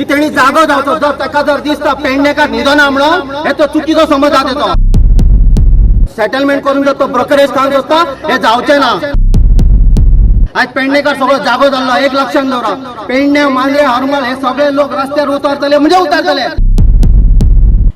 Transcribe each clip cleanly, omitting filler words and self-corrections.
की तेणी जागो जावचो जर ताका जर दिसता पेडणेकार न्हिदना म्हणून हे तो चुकीचो समज जाता तो सेटलमेंट करून जर तो ब्रोकरेज काम करता हे जावचें ना। आज पेडणेकार सगळो जागो जाल्लो एक लक्षात दवरा पेडणे मांद्रे हरमल हे सगळे लोक रस्त्यार उतरतले म्हणजे उतरतले।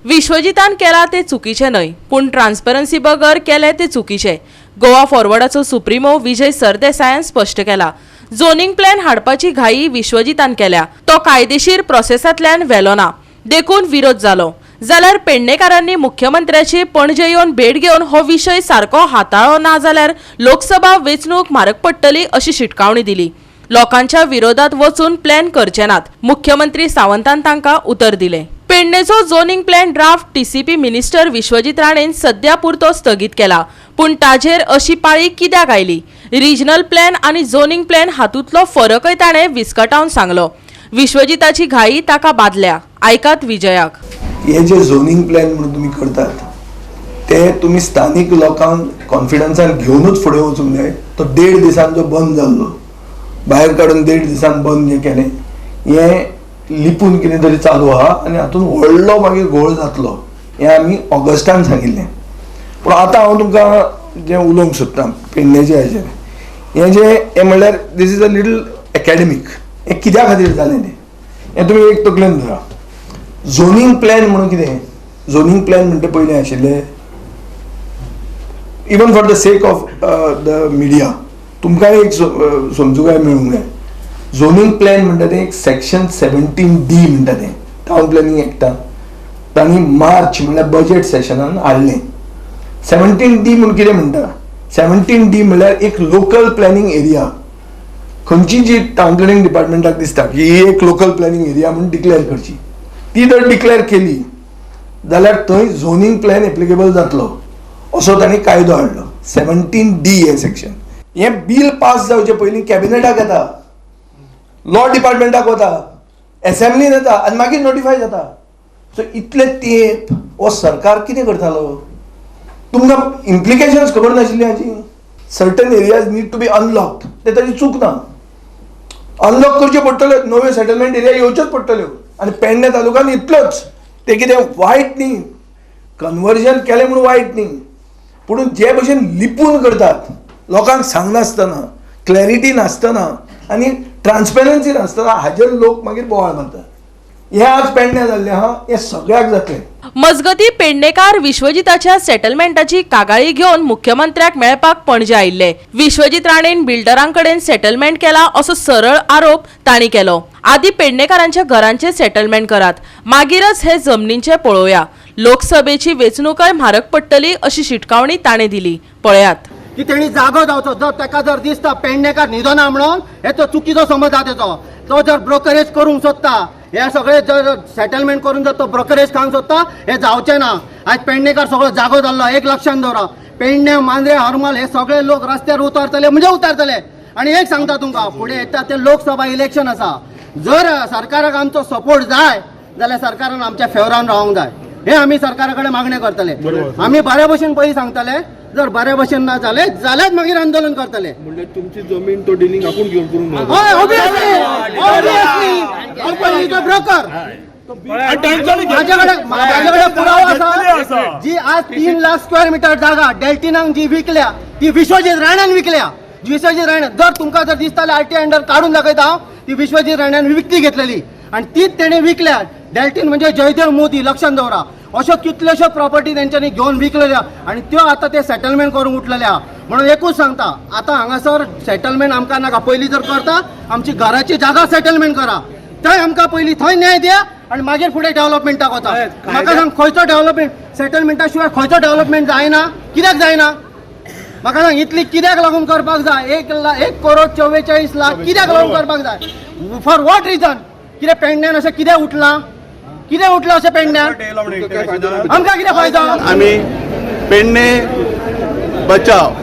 विश्वजितान केला ते चुकीचे न्हय पूण ट्रान्सपरन्सी बगर केले ते चुकीचे। गोवा फॉरवर्डाचो सुप्रिमो विजय सरदेसायान स्पश्ट केला। झोनिंग प्लॅन हाडपाची घाई विश्वजितान केल्या तो कायदेशीर प्रोसेसांतल्यान व्हेलो ना देखून विरोध जालो जाल्यार पेडणेकारांनी मुख्यमंत्र्याची पणजे येवन भेट घेवन हो विशय सारको हाताळ्ळो ना जाल्यार लोकसभा वेंचणूक म्हारग पडटली अशी शिटकावणी दिली। लोकांच्या विरोधात वचून प्लॅन करचे नात मुख्यमंत्री सावंतान तांकां उतर दिले। पेडणेचो zoning plan draft TCP minister Vishwajit राणेन सद्या पुरतो स्थगीत केला पूण ताजेर अशी पाळी कित्याक आयली। रिजनल प्लॅन आनी झोनिंग प्लॅन हातूंतलो फरकय ताणें विस्कटावन सांगलो। विश्वजिताची घाई ताका बादल्या आयकात विजयाक। हे जे झोनिंग प्लॅन म्हणून तुम्ही करतात ते तुम्ही स्थानिक लोकांक कॉन्फिडन्सान घेऊनच फुडें वचूंक जाय। तो 1.5 दिसांचो बंद जाल्लो भायर काडून 1.5 दिसान बंद जे केलें हे लिपून कितें तरी चालू आहा आनी हातून व्हडलो मागीर घोळ जातलो हें आमी ऑगस्टान सांगिल्लें। पूण आतां हांव तुमकां जें उलोवंक सोदतां पेडणेच्या हेजेर हें म्हणल्यार this is a little academic हें कित्या खातीर जालें तें हें तुमी एक तकलेन धरा। झोनिंग प्लॅन म्हणून कितें झोनिंग प्लॅन म्हणटा पयलें आशिल्लें even for the sake of the media तुमकांय एक समजुकाय मेळूंक जाय। झोनिंग प्लॅन म्हणटा तें एक सेक्शन 17D म्हणटा तें टावन प्लॅनिंग एक्टान तांणी मार्च म्हणल्यार बजेट सेशनान हाडलें। 17D म्हणून कितें म्हणटा 17D म्हणल्यार एक लोकल प्लॅनिंग एरिया खंयची जी टावन प्लॅनिंग डिपार्टमेंटाक दिसता की ही एक लोकल प्लॅनिंग एरिया म्हणून डिक्लेअर करची ती जर डिक्लेअर केली जाल्यार थंय झोनिंग प्लॅन एप्लिकेबल जातलो असो तांणी कायदो हाडलो। 17D हे सेक्शन हें बिल पास जावचे पयलीं कॅबिनेटाक येता लॉ डिपार्टमेंटाक वता असेंब्लीन येता आनी मागीर नोटिफाय जाता। सो इतले तेंप हो सरकार कितें करतालो तुमकां इम्प्लिकेशन्स खबर नाशिल्ली हाची। Certain areas need to be unlocked ते ताची चूक ना अनलॉक करचे पडटले नव्यो सेटलमेंट एरिया येवच्योच पडटल्यो आनी पेडणे तालुक्यान इतलोच ते कितें वायट न्ही कन्वर्जन केलें म्हणून वायट न्ही पूण जे भशेन लिपून करतात लोकांक सांगनासतना क्लॅरिटी नासतना आनी ट्रान्सपेरन्सी नासतना हाजेर लोक मागीर बोवाळ मारतात हे आज पेडणे जाल्लें आहा हे सगळ्याक जातलें। मजगती पेडणेकार विश्वजिताच्या सेटलमेंटाची कागाळी घेवन मुख्यमंत्र्याक मेळपाक पणजे आयिल्ले। विश्वजीत राणेन बिल्डरांकडेन सेटलमेंट केला असो सरळ आरोप तांणी केलो। आदी पेडणेकारांच्या घरांचे सेटलमेंट करात मागीरच हे जमनींचे पळोवया। लोकसभेची वेंचणूकय म्हारग पडटली अशी शिटकावणी ताणें दिली पळयात। की तेणी जागो जावचो जर ताका जर दिसता पेडणेकार न्हिदना म्हणून हे तो चुकीचो समज जाता तो जर ब्रोकरेज करूंक सोदता हे सगळे जर सेटलमेंट करून जर तो ब्रोकरेज काम सोदता हे जावचें ना। आज पेडणेकार सगळो जागो जाल्लो एक लक्षात दवरा पेडणे मांद्रे हरमल हे सगळे लोक रस्त्यार उतरतले म्हणजे उतरतले। आणि एक सांगता तुमकां फुडें येता ते लोकसभा इलेक्शन आसा जर सरकाराक आमचो सपोर्ट जाय जाल्यार सरकारान आमच्या फेवरान रावंक जाय हे आमी सरकारा कडेन मागणी करतले। आमी बऱ्या भशेन पयलीं सांगतले जर बऱ्या भशेन ना जाले जाल्यार मागीर आंदोलन करतले। म्हणजे तुमची जमीन तो डिलिंग आपण घेऊन करून हय ऑब्वियसली ब्रोकर माझ्याकडे पुरावा आसा जी आज 3 लाख स्क्वेअर मीटर जागा डेल्टिनाक जी विकल्या ती विश्वजीत राणान विकल्या। विश्वजीत राणे जर तुमकां जर दिसताले आरटीआय अंडर काढून दाखयता ती विश्वजीत राण्यान विकती घेतलेली आणि तीच तेणे विकल्या। डेल्टिन म्हणजे जयदेव मोदी लक्षात दवरा अशो कितल्योशो प्रॉपर्टी तेंच्यांनी घेवन विकलेल्या आणि त्यो आता ते सेटलमेंट करून उठलेल्या। म्हणून एकूच सांगता आता हांगासर सेटलमेंट आमकां नाका पयलीं जर करता आमची घराची जागा सेटलमेंट करा थंय आमकां पयलीं थंय न्याय दिया आणि मागीर फुडें डेव्हलपमेंटाक वता। म्हाका सांग खंयचो डेव्हलपमेंट सेटलमेंटा शिवाय खंयचो डेव्हलपमेंट जायना कित्याक जायना म्हाका सांग इतली कित्याक लागून करपाक जाय 1,44,00,000 कित्याक लागून करपाक जाय फॉर वॉट रिजन कितें पेडण्यान अशें कितें उठलां अशें पेडण्यान आमकां कितें फायदो। आम्ही पेडणे बचाव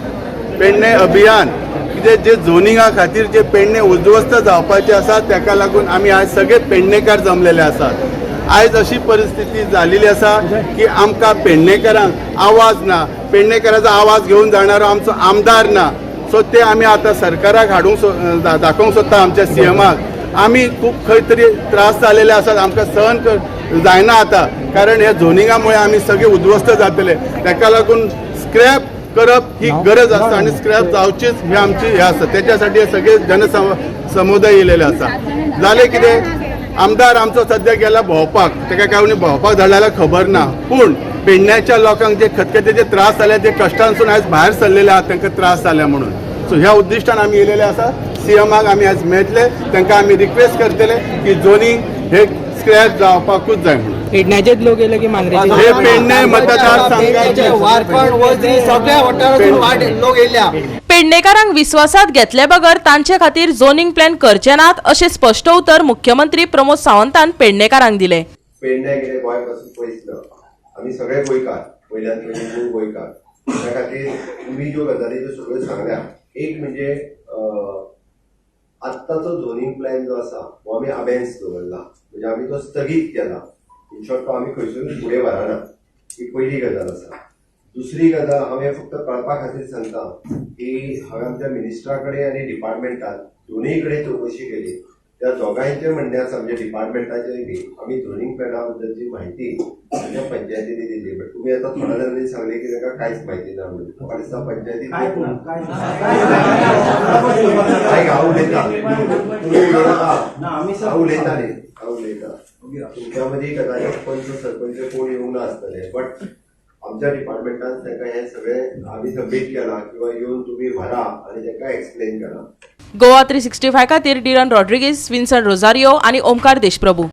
पेडणे अभियान कितें जे झोनिंगा खातीर जे पेडणे उद्ध्वस्त जावपाचे आसा ताका लागून आमी आज सगळे पेडणेकार जमलेले आसात। आयज अशी परिस्थिती जाल्ली आसा की आमकां पेडणेकारांक आवाज ना पेडणेकारांचो आवाज घेवन जाणारो आमचो आमदार ना। सो ते आमी आतां सरकाराक हाडूंक दाखोवंक सोदता आमच्या सीएमाक आमी खूब खंय तरी त्रास जालेले आसात आमकां सहन जायना आता कारण ह्या झोनिंगामुळे आमी सगळे उद्ध्वस्त जातले ताका लागून स्क्रॅप करप ही गरज आसा आणि स्क्रॅप जावचीच ही आमची हे आसा त्याच्यासाठी हे सगळे जनसमुदाय येयलेले आसा जालें कितें आमदार आमचो सध्या गेला भोंवपाक ताका काय कोणी भोंवपाक धाडला जाल्यार खबर ना पूण पेडण्याच्या लोकांक जे खतखतेचे त्रास जाले ते कश्टांसून आयज भायर सरलेले आहात तांकां त्रास जाल्या म्हणून सो ह्या उद्दिश्टान आमी येयलेले आसा सीएमाक आमी आयज मेळटले तांकां आमी रिक्वेस्ट करतले की जोनींग हे स्क्रॅच जावपाकूच जाय म्हणून पेडण्याचेच लोक येले की मांद्रेचे हे पेडणे मतदारसंघाचे वारपण वजरी सगळ्या वाठारांतून लोक येयल्या पेडणेकारांक विश्वासात घेतले बगर तांचे खातीर झोनिंग प्लॅन करचे नात अशें स्पश्ट उतर मुख्यमंत्री प्रमोद सावंतान पेडणेकारांक दिले पेडणे कितें गोंय पासून पयस ना आमी सगळे गोंयकार पयल्यान पयलीं खूब गोंयकार त्या खातीर तुमी ज्यो गजाली ज्यो सगळ्यो सांगल्या एक म्हणजे आत्ताचो झोनिंग प्लॅन जो आसा हो आमी अबेन्स दवरला म्हणजे आमी तो स्थगीत केला इन शॉर्ट तो आमी खंयसून फुडें व्हरना ही पयली गजाल आसा दुसरी गजाल हांवें फक्त कळपा खातीर सांगता की हांवें आमच्या मिनिस्टरा कडेन आनी डिपार्टमेंटान दोनूय कडेन चवकशी केली त्या दोगांयचे म्हणणे आसा म्हणजे डिपार्टमेंटाचेय बी आमी झोनिंग प्लॅना बद्दलची म्हायती आमच्या पंचायतीनी दिली बट तुमी आतां थोड्या जाणांनी सांगले की ताका कांयच म्हायती ना म्हणून म्हाका दिसता पंचायतीन हांव उलयता हांव उलयता तुमच्या मदीं कदाचित पंच सरपंच कोण येवंक ना आसतले बट आमच्या डिपार्टमेंटान ताका हे सगळें आमी सबमीट केला किंवा येवन तुमी व्हरा आनी ताका एक्सप्लेन करा गोवा 365 खातीर डिरन रॉड्रिगीस, विन्सन रोझारियो आनी ओमकार देशप्रभू.